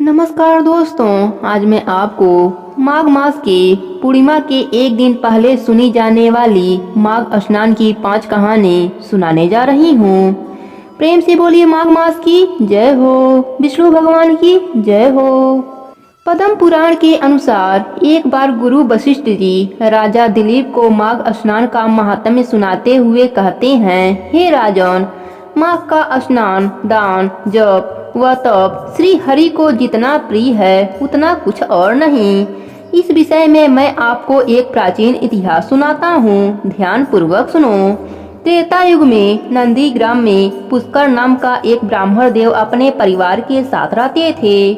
नमस्कार दोस्तों, आज मैं आपको माघ मास के पूर्णिमा के एक दिन पहले सुनी जाने वाली माघ स्नान की 5 कहानी सुनाने जा रही हूँ। प्रेम से बोलिए माघ मास की जय हो, विष्णु भगवान की जय हो। पद्म पुराण के अनुसार एक बार गुरु वशिष्ठ जी राजा दिलीप को माघ स्नान का महात्म्य सुनाते हुए कहते हैं, हे राजन, माघ का स्नान, दान, जप व तप श्री हरि को जितना प्रिय है उतना कुछ और नहीं। इस विषय में मैं आपको एक प्राचीन इतिहास सुनाता हूँ, ध्यान पूर्वक सुनो। त्रेता युग में नंदी ग्राम में पुष्कर नाम का एक ब्राह्मण देव अपने परिवार के साथ रहते थे।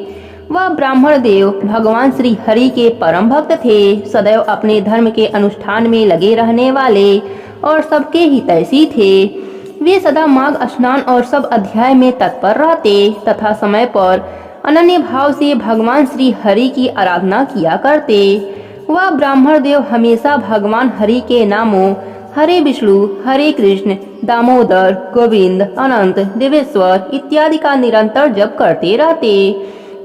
वह ब्राह्मण देव भगवान श्री हरि के परम भक्त थे, सदैव अपने धर्म के अनुष्ठान में लगे रहने वाले और सबके हितैषी थे। वे सदा माघ स्नान और सब अध्याय में तत्पर रहते तथा समय पर अनन्य भाव से भगवान श्री हरि की आराधना किया करते। वह ब्राह्मण देव हमेशा भगवान हरि के नामों हरे विष्णु, हरे कृष्ण, दामोदर, गोविंद, अनंत, देवेश्वर इत्यादि का निरंतर जप करते रहते।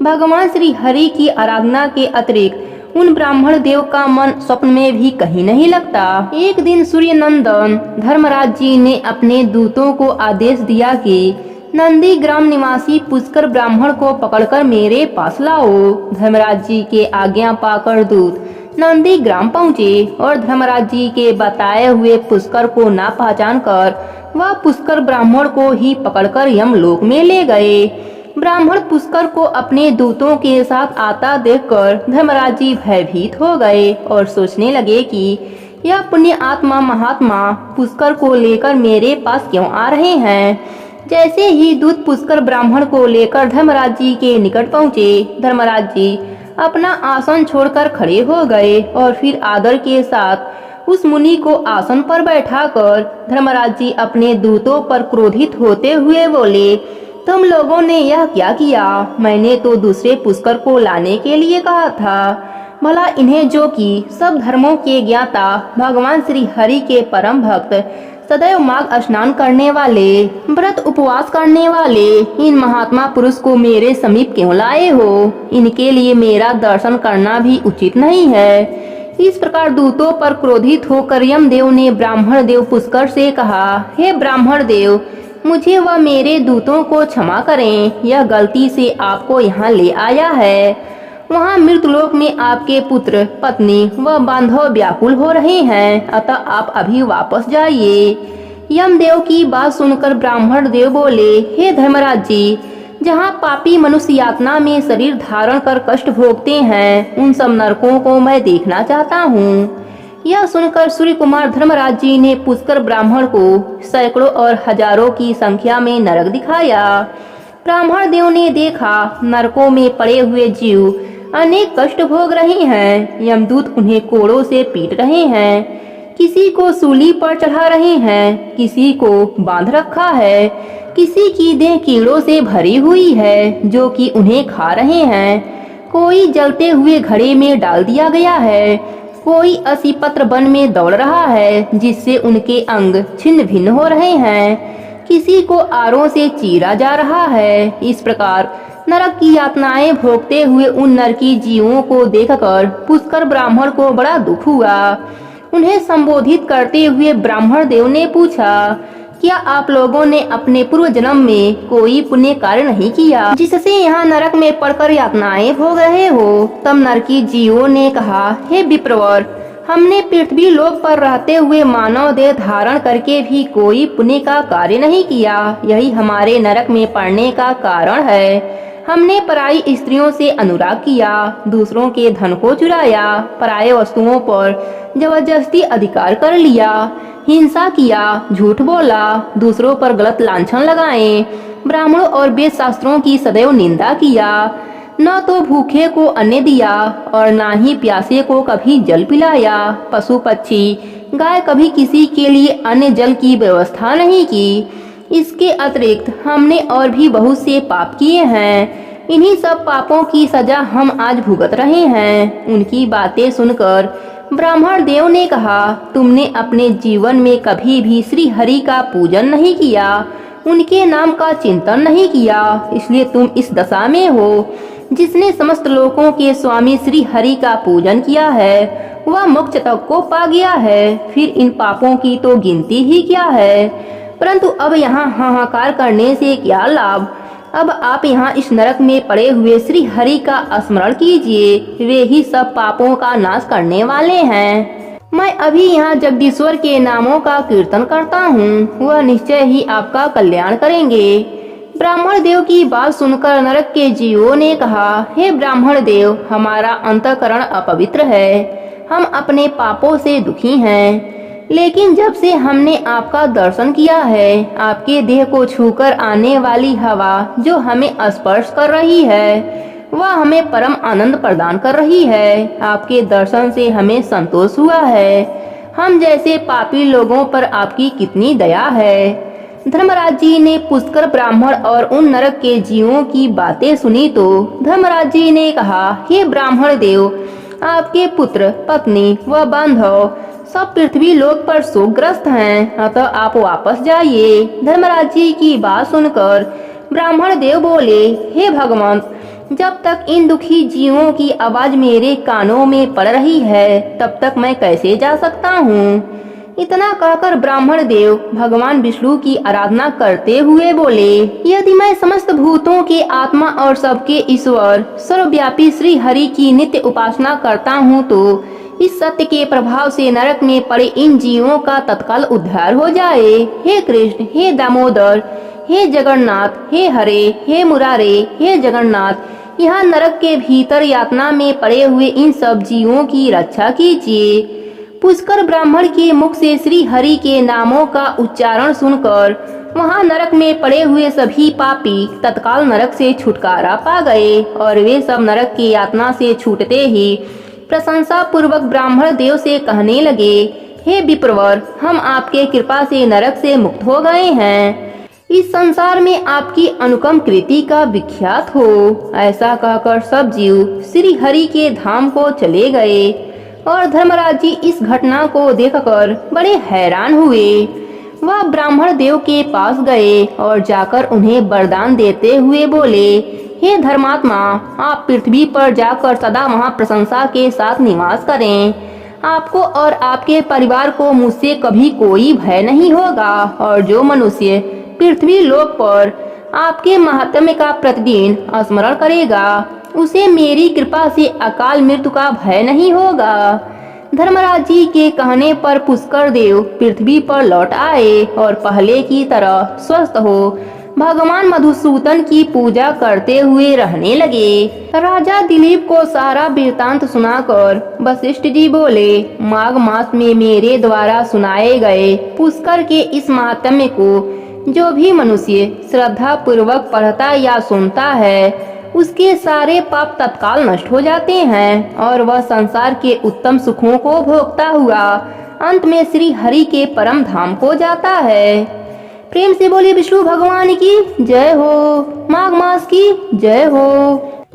भगवान श्री हरि की आराधना के अतिरिक्त उन ब्राह्मण देव का मन स्वप्न में भी कहीं नहीं लगता। एक दिन सूर्य नंदन धर्मराज जी ने अपने दूतों को आदेश दिया कि नंदी ग्राम निवासी पुष्कर ब्राह्मण को पकड़कर मेरे पास लाओ। धर्मराज जी के आज्ञा पाकर दूत नंदी ग्राम पहुँचे और धर्मराज जी के बताए हुए पुष्कर को ना पहचान कर वह पुष्कर ब्राह्मण को ही पकड़कर यमलोक में ले गए। ब्राह्मण पुष्कर को अपने दूतों के साथ आता देखकर धर्मराज जी भयभीत हो गए और सोचने लगे कि यह पुण्य आत्मा महात्मा पुष्कर को लेकर मेरे पास क्यों आ रहे हैं। जैसे ही दूत पुष्कर ब्राह्मण को लेकर धर्मराज जी के निकट पहुँचे, धर्मराज जी अपना आसन छोड़कर खड़े हो गए और फिर आदर के साथ उस मुनि को आसन पर बैठाकर धर्मराज जी अपने दूतों पर क्रोधित होते हुए बोले, तुम लोगों ने यह क्या किया? मैंने तो दूसरे पुष्कर को लाने के लिए कहा था। भला इन्हें जो कि सब धर्मों के ज्ञाता भगवान श्री हरि के परम भक्त, सदैव माघ स्नान करने वाले, व्रत उपवास करने वाले इन महात्मा पुरुष को मेरे समीप क्यों लाए हो? इनके लिए मेरा दर्शन करना भी उचित नहीं है। इस प्रकार दूतों पर क्रोधित होकर यमदेव ने ब्राह्मण देव पुष्कर से कहा, हे ब्राह्मण देव, मुझे व मेरे दूतों को क्षमा करें, यह गलती से आपको यहाँ ले आया है। वहाँ मृतलोक में आपके पुत्र, पत्नी व बांधव व्याकुल हो रहे हैं, अतः आप अभी वापस जाइए। यमदेव की बात सुनकर ब्राह्मण देव बोले, हे धर्मराज जी, जहाँ पापी मनुष्य यातना में शरीर धारण कर कष्ट भोगते हैं, उन सब नरकों को मैं देखना चाहता हूँ। यह सुनकर सूर्य कुमार धर्मराज जी ने पुष्कर ब्राह्मण को सैकड़ों और हजारों की संख्या में नरक दिखाया। ब्राह्मण देव ने देखा नरकों में पड़े हुए जीव अनेक कष्ट भोग रहे हैं। यमदूत उन्हें कोड़ों से पीट रहे हैं, किसी को सूली पर चढ़ा रहे हैं, किसी को बांध रखा है, किसी की देह कीड़ों से भरी हुई है जो कि उन्हें खा रहे हैं। कोई जलते हुए घड़े में डाल दिया गया है, कोई असी पत्र वन में दौड़ रहा है जिससे उनके अंग छिन्न भिन्न हो रहे हैं, किसी को आरों से चीरा जा रहा है। इस प्रकार नरक की यातनाएं भोगते हुए उन नरकी जीवों को देखकर पुष्कर ब्राह्मण को बड़ा दुख हुआ। उन्हें संबोधित करते हुए ब्राह्मण देव ने पूछा, क्या आप लोगों ने अपने पूर्व जन्म में कोई पुण्य कार्य नहीं किया जिससे यहाँ नरक में पड़कर यातनाएं भोग रहे हो? तब नरकी जीवों ने कहा, हे विप्रवर, हमने पृथ्वी लोक पर रहते हुए मानव देह धारण करके भी कोई पुण्य का कार्य नहीं किया। यही हमारे नरक में पड़ने का कारण है। हमने पराई स्त्रियों से अनुराग किया, दूसरों के धन को चुराया, पराये वस्तुओं पर जबरदस्ती अधिकार कर लिया, हिंसा किया, झूठ बोला, दूसरों पर गलत लांछन लगाए, ब्राह्मणों और वेद शास्त्रों की सदैव निंदा किया, न तो भूखे को अन्न दिया और न ही प्यासे को कभी जल पिलाया, पशु पक्षी गाय कभी किसी के लिए अन्न जल की व्यवस्था नहीं की। इसके अतिरिक्त हमने और भी बहुत से पाप किए हैं। इन्हीं सब पापों की सजा हम आज भुगत रहे हैं। उनकी बातें सुनकर ब्राह्मण देव ने कहा, तुमने अपने जीवन में कभी भी श्री हरि का पूजन नहीं किया, उनके नाम का चिंतन नहीं किया, इसलिए तुम इस दशा में हो। जिसने समस्त लोकों के स्वामी श्री हरि का पूजन किया है वह मोक्ष तक को पा गया है, फिर इन पापों की तो गिनती ही क्या है। परंतु अब यहाँ हाहाकार करने से क्या लाभ। अब आप यहाँ इस नरक में पड़े हुए श्री हरि का स्मरण कीजिए, वे ही सब पापों का नाश करने वाले हैं। मैं अभी यहाँ जगदीश्वर के नामों का कीर्तन करता हूँ, वह निश्चय ही आपका कल्याण करेंगे। ब्राह्मण देव की बात सुनकर नरक के जीवों ने कहा, हे ब्राह्मण देव, हमारा अंतःकरण अपवित्र है, हम अपने पापों से दुखी हैं। लेकिन जब से हमने आपका दर्शन किया है, आपके देह को छूकर आने वाली हवा जो हमें स्पर्श कर रही है वह हमें परम आनंद प्रदान कर रही है। आपके दर्शन से हमें संतोष हुआ है। हम जैसे पापी लोगों पर आपकी कितनी दया है। धर्मराज जी ने पुष्कर ब्राह्मण और उन नरक के जीवों की बातें सुनी तो धर्मराज जी ने कहा, हे ब्राह्मण देव, आपके पुत्र, पत्नी व बांधव सब पृथ्वी लोक पर शोकग्रस्त हैं, अतः आप वापस जाइए। धर्मराज जी की बात सुनकर ब्राह्मण देव बोले, हे भगवान, जब तक इन दुखी जीवों की आवाज मेरे कानों में पड़ रही है तब तक मैं कैसे जा सकता हूँ। इतना कहकर ब्राह्मण देव भगवान विष्णु की आराधना करते हुए बोले, यदि मैं समस्त भूतों के आत्मा और सबके ईश्वर सर्वव्यापी श्री हरि की नित्य उपासना करता हूँ तो इस सत्य के प्रभाव से नरक में पड़े इन जीवों का तत्काल उद्धार हो जाए। हे कृष्ण, हे दामोदर, हे जगन्नाथ, हे हरे, हे मुरारे, हे जगन्नाथ, यहाँ नरक के भीतर यातना में पड़े हुए इन सब जीवों की रक्षा कीजिए। पुष्कर ब्राह्मण के मुख से श्री हरि के नामों का उच्चारण सुनकर वहाँ नरक में पड़े हुए सभी पापी तत्काल नरक से छुटकारा पा गए और वे सब नरक की यातना से छूटते ही प्रशंसा पूर्वक ब्राह्मण देव से कहने लगे, हे विप्रवर, हम आपके कृपा से नरक से मुक्त हो गए हैं। इस संसार में आपकी अनुपम कृति का विख्यात हो। ऐसा कहकर सब जीव श्री हरि के धाम को चले गए और धर्मराज जी इस घटना को देखकर बड़े हैरान हुए। वह ब्राह्मण देव के पास गए और जाकर उन्हें वरदान देते हुए बोले, हे धर्मात्मा, आप पृथ्वी पर जाकर सदा वहाँ प्रशंसा के साथ निवास करें। आपको और आपके परिवार को मुझसे कभी कोई भय नहीं होगा और जो मनुष्य पृथ्वी लोक पर आपके महात्म्य का प्रतिदिन स्मरण करेगा उसे मेरी कृपा से अकाल मृत्यु का भय नहीं होगा। धर्मराज जी के कहने पर पुष्कर देव पृथ्वी पर लौट आए और पहले की तरह स्वस्थ हो भगवान मधुसूदन की पूजा करते हुए रहने लगे। राजा दिलीप को सारा वृतांत सुनाकर वशिष्ठ जी बोले, माघ मास में मेरे द्वारा सुनाए गए पुष्कर के इस महात्म्य को जो भी मनुष्य श्रद्धा पूर्वक पढ़ता या सुनता है उसके सारे पाप तत्काल नष्ट हो जाते हैं और वह संसार के उत्तम सुखों को भोगता हुआ अंत में श्री हरि के परम धाम को जाता है। प्रेम से बोले विष्णु भगवान की जय हो, माघ मास की जय हो।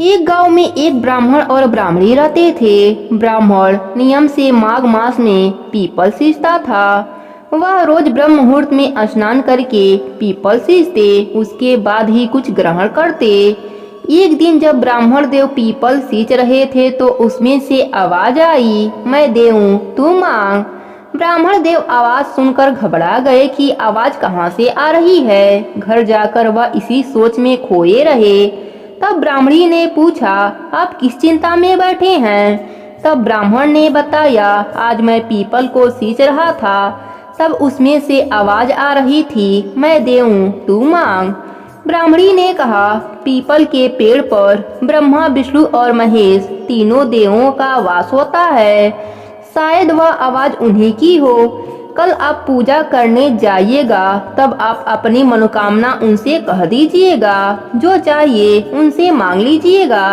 एक गांव में एक ब्राह्मण और ब्राह्मणी रहते थे। ब्राह्मण नियम से माघ मास में पीपल सींचता था। वह रोज ब्रह्म मुहूर्त में स्नान करके पीपल सींचते, उसके बाद ही कुछ ग्रहण करते। एक दिन जब ब्राह्मण देव पीपल सींच रहे थे तो उसमें से आवाज आई, मैं देऊं तू मांग। ब्राह्मण देव आवाज सुनकर घबरा गए कि आवाज कहाँ से आ रही है। घर जाकर वह इसी सोच में खोए रहे। तब ब्राह्मणी ने पूछा, आप किस चिंता में बैठे हैं? तब ब्राह्मण ने बताया, आज मैं पीपल को सींच रहा था, तब उसमें से आवाज आ रही थी, मैं देऊं तू मांग। ब्राह्मणी ने कहा, पीपल के पेड़ पर ब्रह्मा, विष्णु और महेश तीनों देवों का वास होता है, शायद वह आवाज उन्हीं की हो। कल आप पूजा करने जाइएगा, तब आप अपनी मनोकामना उनसे कह दीजिएगा, जो चाहिए उनसे मांग लीजिएगा।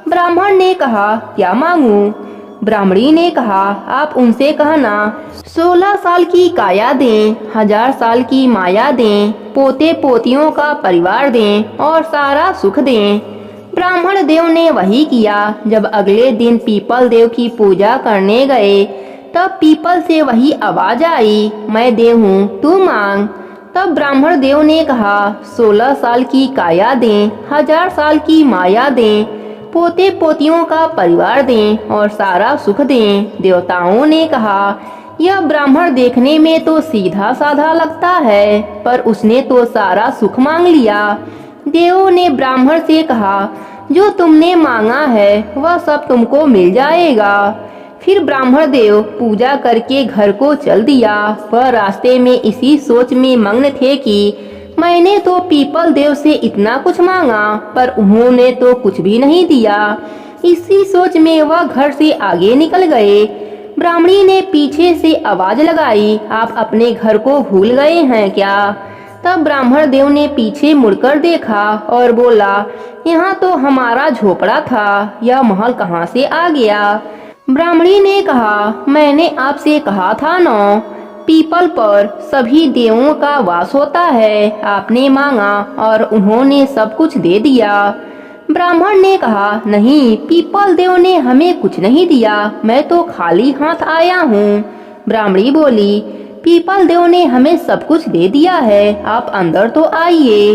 ब्राह्मण ने कहा, क्या मांगूं? ब्राह्मणी ने कहा, आप उनसे कहना 16 साल की काया दें, 1000 साल की माया दें, पोते पोतियों का परिवार दें और सारा सुख दें। ब्राह्मण देव ने वही किया। जब अगले दिन पीपल देव की पूजा करने गए तब पीपल से वही आवाज आई, मैं देव हूँ तू मांग। तब ब्राह्मण देव ने कहा, 16 साल की काया दें, 1000 साल की माया दें, पोते पोतियों का परिवार दें और सारा सुख दें। देवताओं ने कहा, यह ब्राह्मण देखने में तो सीधा साधा लगता है, पर उसने तो सारा सुख मांग लिया। देवों ने ब्राह्मण से कहा, जो तुमने मांगा है वह सब तुमको मिल जाएगा। फिर ब्राह्मण देव पूजा करके घर को चल दिया। वह रास्ते में इसी सोच में मग्न थे कि मैंने तो पीपल देव से इतना कुछ मांगा, पर उन्होंने तो कुछ भी नहीं दिया। इसी सोच में वह घर से आगे निकल गए। ब्राह्मणी ने पीछे से आवाज लगाई, आप अपने घर को भूल गए हैं क्या? तब ब्राह्मण देव ने पीछे मुड़कर देखा और बोला, यहाँ तो हमारा झोपड़ा था, यह महल कहाँ से आ गया? ब्राह्मणी ने कहा, मैंने आपसे कहा था न, पीपल पर सभी देवों का वास होता है। आपने मांगा और उन्होंने सब कुछ दे दिया। ब्राह्मण ने कहा, नहीं, पीपल देव ने हमें कुछ नहीं दिया, मैं तो खाली हाथ आया हूँ। ब्राह्मणी बोली, पीपल देव ने हमें सब कुछ दे दिया है, आप अंदर तो आइए।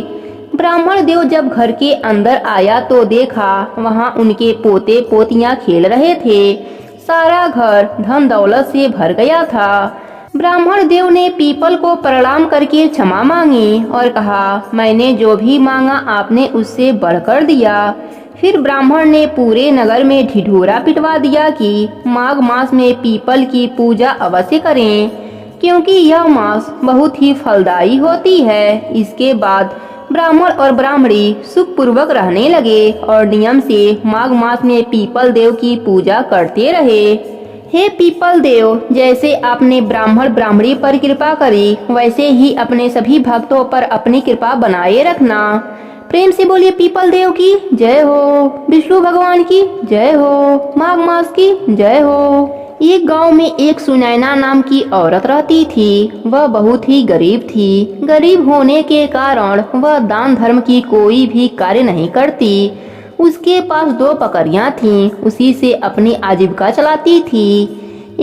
ब्राह्मण देव जब घर के अंदर आया तो देखा वहाँ उनके पोते पोतियाँ खेल रहे थे। सारा घर धन दौलत से भर गया था। ब्राह्मण देव ने पीपल को प्रणाम करके क्षमा मांगी और कहा, मैंने जो भी मांगा आपने उससे बढ़कर दिया। फिर ब्राह्मण ने पूरे नगर में ढिढोरा पिटवा दिया कि माघ मास में पीपल की पूजा अवश्य करें, क्योंकि यह मास बहुत ही फलदायी होती है। इसके बाद ब्राह्मण और ब्राह्मणी सुखपूर्वक रहने लगे और नियम से माघ मास में पीपल देव की पूजा करते रहे। हे पीपल देव, जैसे आपने ब्राह्मण ब्राह्मणी पर कृपा करी, वैसे ही अपने सभी भक्तों पर अपनी कृपा बनाए रखना। प्रेम से बोलिए पीपल देव की जय हो, विष्णु भगवान की जय हो, माघ मास की जय हो। एक गांव में एक सुनैना नाम की औरत रहती थी। वह बहुत ही गरीब थी। गरीब होने के कारण वह दान धर्म की कोई भी कार्य नहीं करती। उसके पास 2 बकरियां थीं, उसी से अपनी आजीविका चलाती थी।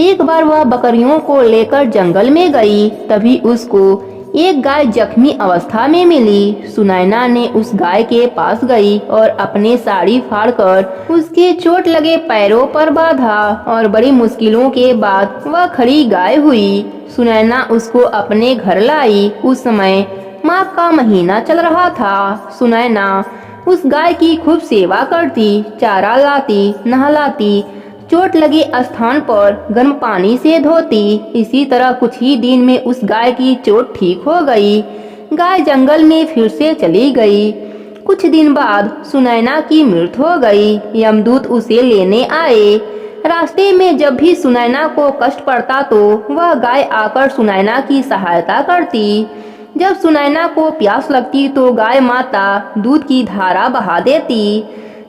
एक बार वह बकरियों को लेकर जंगल में गई, तभी उसको एक गाय जख्मी अवस्था में मिली। सुनैना ने उस गाय के पास गई और अपने साड़ी फाड़कर उसके चोट लगे पैरों पर बांधा और बड़ी मुश्किलों के बाद वह खड़ी गाय हुई। सुनैना उसको अपने घर लाई। उस समय माघ का महीना चल रहा था। सुनैना उस गाय की खूब सेवा करती, चारा लाती, नहलाती, चोट लगे स्थान पर गर्म पानी से धोती। इसी तरह कुछ ही दिन में उस गाय की चोट ठीक हो गई। गाय जंगल में फिर से चली गई। कुछ दिन बाद सुनैना की मृत्यु हो गई। यमदूत उसे लेने आए। रास्ते में जब भी सुनैना को कष्ट पड़ता तो वह गाय आकर सुनैना की सहायता करती। जब सुनैना को प्यास लगती तो गाय माता दूध की धारा बहा देती।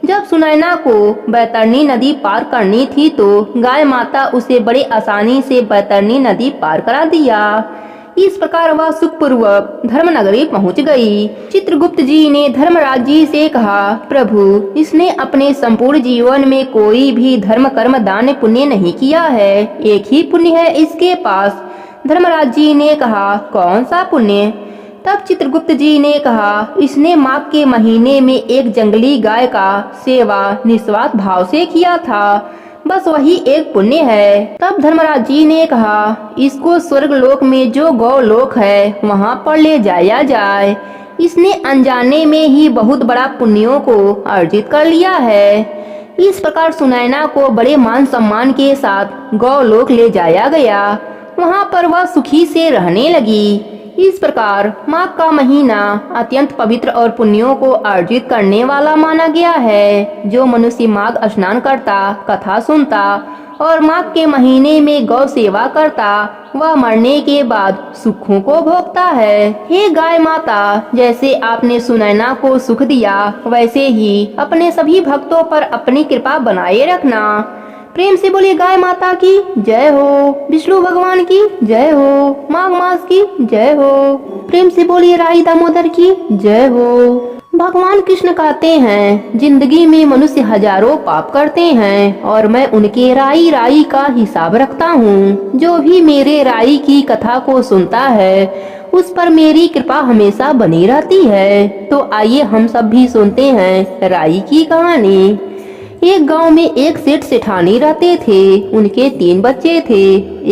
जब सुनैना को बैतरणी नदी पार करनी थी तो गाय माता उसे बड़े आसानी से बैतरणी नदी पार करा दिया। इस प्रकार वह सुखपूर्वक धर्मनगरी पहुंच गई। चित्रगुप्त जी ने धर्मराज जी से कहा, प्रभु, इसने अपने संपूर्ण जीवन में कोई भी धर्म कर्म दान पुण्य नहीं किया है। एक ही पुण्य है इसके पास। धर्मराज जी ने कहा, कौन सा पुण्य? तब चित्रगुप्त जी ने कहा, इसने माघ के महीने में एक जंगली गाय का सेवा निस्वार्थ भाव से किया था। बस वही एक पुण्य है। तब धर्मराज जी ने कहा, इसको स्वर्ग लोक में जो गौ लोक है वहाँ पर ले जाया जाए। इसने अनजाने में ही बहुत बड़ा पुण्यों को अर्जित कर लिया है। इस प्रकार सुनैना को बड़े मान सम्मान के साथ गौ लोक ले जाया गया। वहाँ पर वह सुखी से रहने लगी। इस प्रकार माघ का महीना अत्यंत पवित्र और पुण्यों को अर्जित करने वाला माना गया है। जो मनुष्य माघ स्नान करता, कथा सुनता और माघ के महीने में गौ सेवा करता, वह मरने के बाद सुखों को भोगता है। हे गाय माता, जैसे आपने सुनैना को सुख दिया, वैसे ही अपने सभी भक्तों पर अपनी कृपा बनाए रखना। प्रेम से बोलिए गाय माता की जय हो, विष्णु भगवान की जय हो, माघ मास की जय हो। प्रेम से बोलिए राई दामोदर की जय हो। भगवान कृष्ण कहते हैं, जिंदगी में मनुष्य हजारों पाप करते हैं और मैं उनके राई राई का हिसाब रखता हूँ। जो भी मेरे राई की कथा को सुनता है उस पर मेरी कृपा हमेशा बनी रहती है। तो आइए हम सब भी सुनते हैं राई की कहानी। एक गांव में एक सेठ सेठानी रहते थे। उनके 3 बच्चे थे।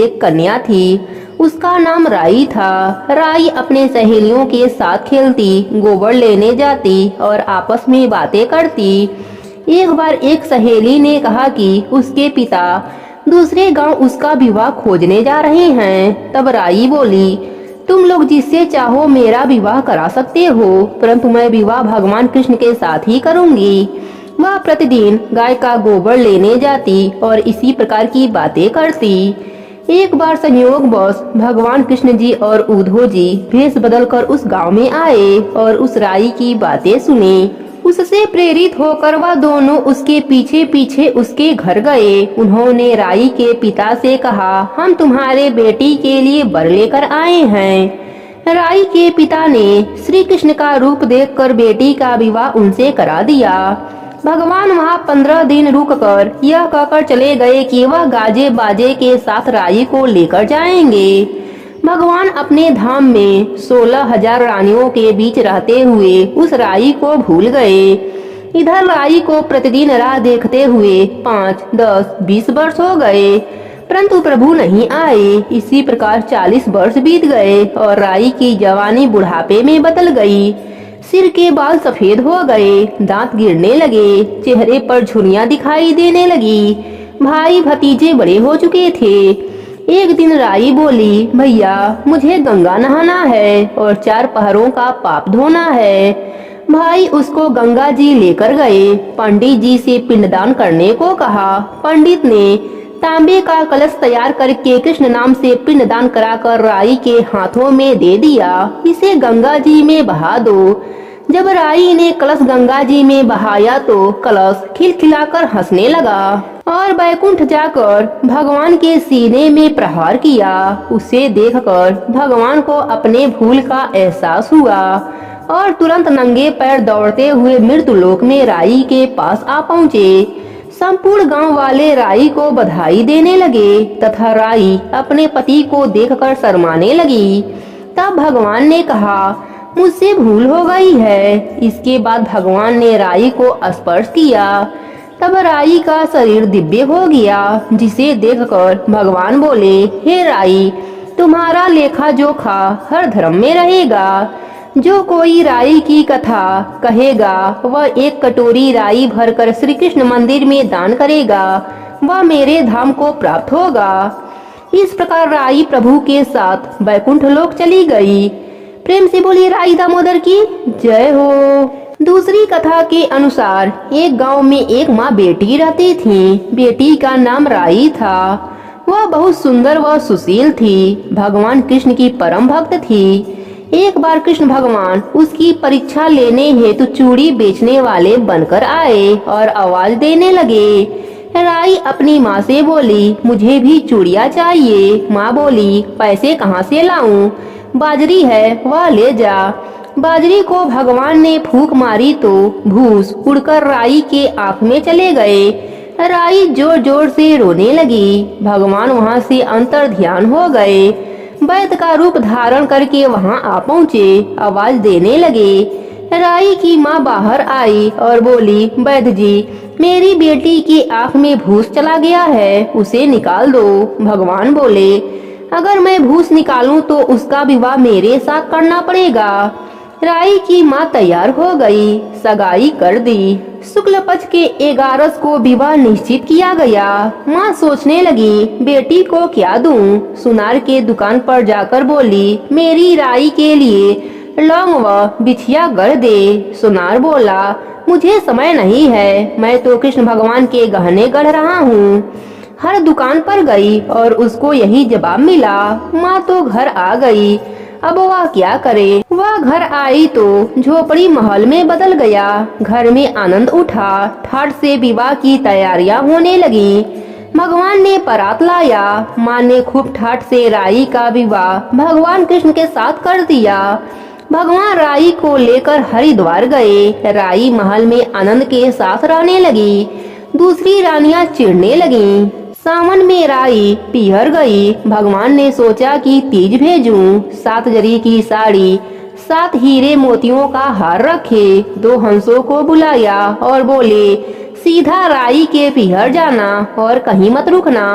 एक कन्या थी, उसका नाम राई था। राई अपने सहेलियों के साथ खेलती, गोबर लेने जाती और आपस में बातें करती। एक बार एक सहेली ने कहा कि उसके पिता दूसरे गांव उसका विवाह खोजने जा रहे हैं। तब राई बोली, तुम लोग जिससे चाहो मेरा विवाह करा सकते हो, परंतु मैं विवाह भगवान कृष्ण के साथ ही करूंगी। वह प्रतिदिन गाय का गोबर लेने जाती और इसी प्रकार की बातें करती। एक बार संयोगवश भगवान कृष्ण जी और उद्धव जी भेष बदलकर उस गांव में आए और उस राई की बातें सुनी। उससे प्रेरित होकर वह दोनों उसके पीछे पीछे उसके घर गए। उन्होंने राई के पिता से कहा, हम तुम्हारे बेटी के लिए वर लेकर आए हैं। राई के पिता ने श्री कृष्ण का रूप देखकर बेटी का विवाह उनसे करा दिया। भगवान वहाँ 15 दिन रुककर यह कहकर चले गए कि वह गाजे बाजे के साथ राई को लेकर जाएंगे। भगवान अपने धाम में 16,000 रानियों के बीच रहते हुए उस राई को भूल गए। इधर राई को प्रतिदिन राह देखते हुए 5, 10, 20 वर्ष हो गए, परंतु प्रभु नहीं आए। इसी प्रकार 40 वर्ष बीत गए और राई की जवानी बुढ़ापे में बदल गई। सिर के बाल सफेद हो गए, दांत गिरने लगे, चेहरे पर झुर्रियां दिखाई देने लगी। भाई भतीजे बड़े हो चुके थे। एक दिन राई बोली, भैया मुझे गंगा नहाना है और 4 पहरों का पाप धोना है। भाई उसको गंगा जी लेकर गए। पंडित जी से पिंडदान करने को कहा। पंडित ने तांबे का कलश तैयार करके कृष्ण नाम से पिंडदान कराकर राई के हाथों में दे दिया, इसे गंगा जी में बहा दो। जब राई ने कलश गंगा जी में बहाया तो कलश खिलखिलाकर हंसने लगा और बैकुंठ जाकर भगवान के सीने में प्रहार किया। उसे देखकर भगवान को अपने भूल का एहसास हुआ और तुरंत नंगे पैर दौड़ते हुए मृत्युलोक में राई के पास आ पहुँचे। संपूर्ण गांव वाले राई को बधाई देने लगे तथा राई अपने पति को देखकर शर्माने लगी। तब भगवान ने कहा, मुझसे भूल हो गई है। इसके बाद भगवान ने राई को स्पर्श किया। तब राई का शरीर दिव्य हो गया, जिसे देखकर भगवान बोले, हे राई, तुम्हारा लेखा जोखा हर धर्म में रहेगा। जो कोई राई की कथा कहेगा वह 1 कटोरी राई भरकर श्री कृष्ण मंदिर में दान करेगा, वह मेरे धाम को प्राप्त होगा। इस प्रकार राई प्रभु के साथ बैकुंठ लोक चली गई। प्रेम से बोलिए राई दामोदर की जय हो। दूसरी कथा के अनुसार एक गांव में एक माँ बेटी रहती थी। बेटी का नाम राई था। वह बहुत सुंदर व सुशील थी। भगवान कृष्ण की परम भक्त थी। एक बार कृष्ण भगवान उसकी परीक्षा लेने हेतु चूड़ी बेचने वाले बनकर आए और आवाज देने लगे। राई अपनी माँ से बोली, मुझे भी चूड़ियाँ चाहिए। माँ बोली, पैसे कहाँ से लाऊं? बाजरी है, वह ले जा। बाजरी को भगवान ने फूंक मारी तो भूस उड़कर राई के आंख में चले गए। राई जोर जोर से रोने लगी। भगवान वहाँ से अंतर ध्यान हो गए। वैद्य का रूप धारण करके वहाँ आ पहुँचे। आवाज देने लगे। राई की माँ बाहर आई और बोली, वैद्य जी, मेरी बेटी की आंख में भूस चला गया है, उसे निकाल दो। भगवान बोले, अगर मैं भूस निकालूं तो उसका विवाह मेरे साथ करना पड़ेगा। राई की माँ तैयार हो गई, सगाई कर दी। शुक्ल पक्ष के 11 को विवाह निश्चित किया गया। माँ सोचने लगी, बेटी को क्या दूं? सुनार के दुकान पर जाकर बोली, मेरी राई के लिए लौंग व बिछिया गढ़ दे। सुनार बोला, मुझे समय नहीं है, मैं तो कृष्ण भगवान के गहने गढ़ रहा हूँ। हर दुकान पर गई और उसको यही जवाब मिला। माँ तो घर आ गई, अब वह क्या करे? वह घर आई तो झोपड़ी महल में बदल गया। घर में आनंद उठा। ठाठ से विवाह की तैयारियां होने लगी। भगवान ने परात लाया। माँ ने खूब ठाठ से राई का विवाह भगवान कृष्ण के साथ कर दिया। भगवान राई को लेकर हरिद्वार गए। राई महल में आनंद के साथ रहने लगी। दूसरी रानियां चिढ़ने लगीं। सावन में राई पीहर गई। भगवान ने सोचा कि तीज भेजूं। 7 जरी की साड़ी, 7 हीरे मोतियों का हार रखे। 2 हंसों को बुलाया और बोले, सीधा राई के पिहर जाना और कहीं मत रुकना।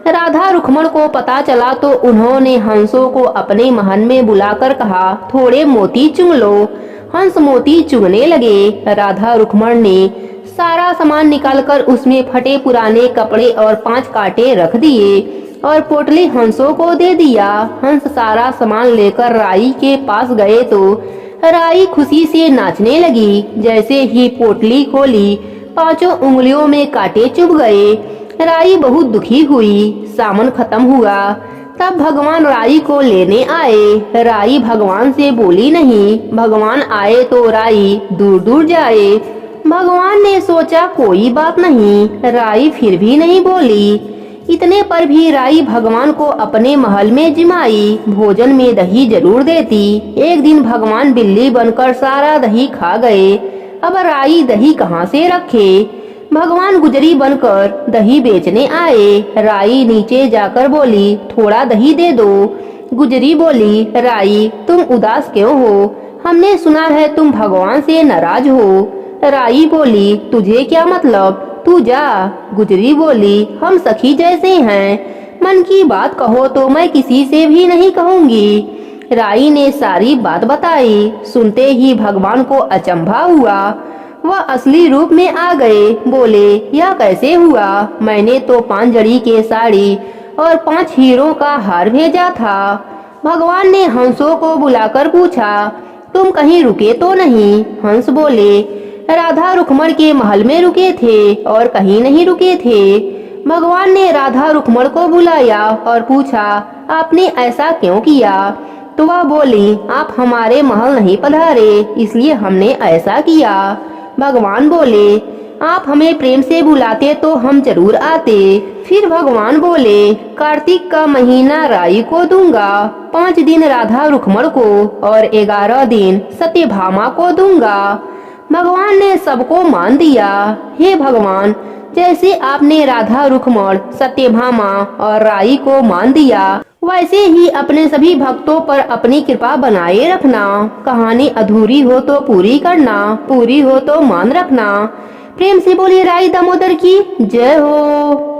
राधा रुक्मण को पता चला तो उन्होंने हंसों को अपने महल में बुलाकर कहा, थोड़े मोती चुन लो। हंस मोती चुगने लगे। राधा रुक्मण ने सारा सामान निकालकर उसमें फटे पुराने कपड़े और 5 कांटे रख दिए और पोटली हंसों को दे दिया। हंस सारा सामान लेकर राई के पास गए तो राई खुशी से नाचने लगी। जैसे ही पोटली खोली, 5 उंगलियों में कांटे चुभ गए। राई बहुत दुखी हुई। सावन खत्म हुआ तब भगवान राई को लेने आए। राई भगवान से बोली नहीं। भगवान आए तो राई दूर दूर जाए। भगवान ने सोचा कोई बात नहीं, राई फिर भी नहीं बोली। इतने पर भी राई भगवान को अपने महल में जिमाई। भोजन में दही जरूर देती। एक दिन भगवान बिल्ली बनकर सारा दही खा गए। अब राई दही कहाँ से रखे। भगवान गुजरी बनकर दही बेचने आए। राई नीचे जाकर बोली, थोड़ा दही दे दो। गुजरी बोली, राई तुम उदास क्यों हो? हमने सुना है तुम भगवान से नाराज हो। राई बोली, तुझे क्या मतलब, तू जा। गुजरी बोली, हम सखी जैसे हैं, मन की बात कहो तो मैं किसी से भी नहीं कहूंगी। राई ने सारी बात बताई। सुनते ही भगवान को अचंभा हुआ। वह असली रूप में आ गए। बोले, यह कैसे हुआ? मैंने तो 5 जड़ी के साड़ी और 5 हीरों का हार भेजा था। भगवान ने हंसों को बुलाकर पूछा, तुम कहीं रुके तो नहीं? हंस बोले, राधा रुक्मण के महल में रुके थे और कहीं नहीं रुके थे। भगवान ने राधा रुक्मण को बुलाया और पूछा, आपने ऐसा क्यों किया? तो वह बोली, आप हमारे महल नहीं पधारे, इसलिए हमने ऐसा किया। भगवान बोले, आप हमें प्रेम से बुलाते तो हम जरूर आते। फिर भगवान बोले, कार्तिक का महीना राई को दूंगा, 5 दिन राधा रुक्मण को और 11 दिन सत्यभामा को दूंगा। भगवान ने सबको मान दिया। हे भगवान, जैसे आपने राधा रुक्मण, सत्यभामा और राई को मान दिया, वैसे ही अपने सभी भक्तों पर अपनी कृपा बनाए रखना। कहानी अधूरी हो तो पूरी करना, पूरी हो तो मान रखना। प्रेम से बोलिए राई दामोदर की जय हो।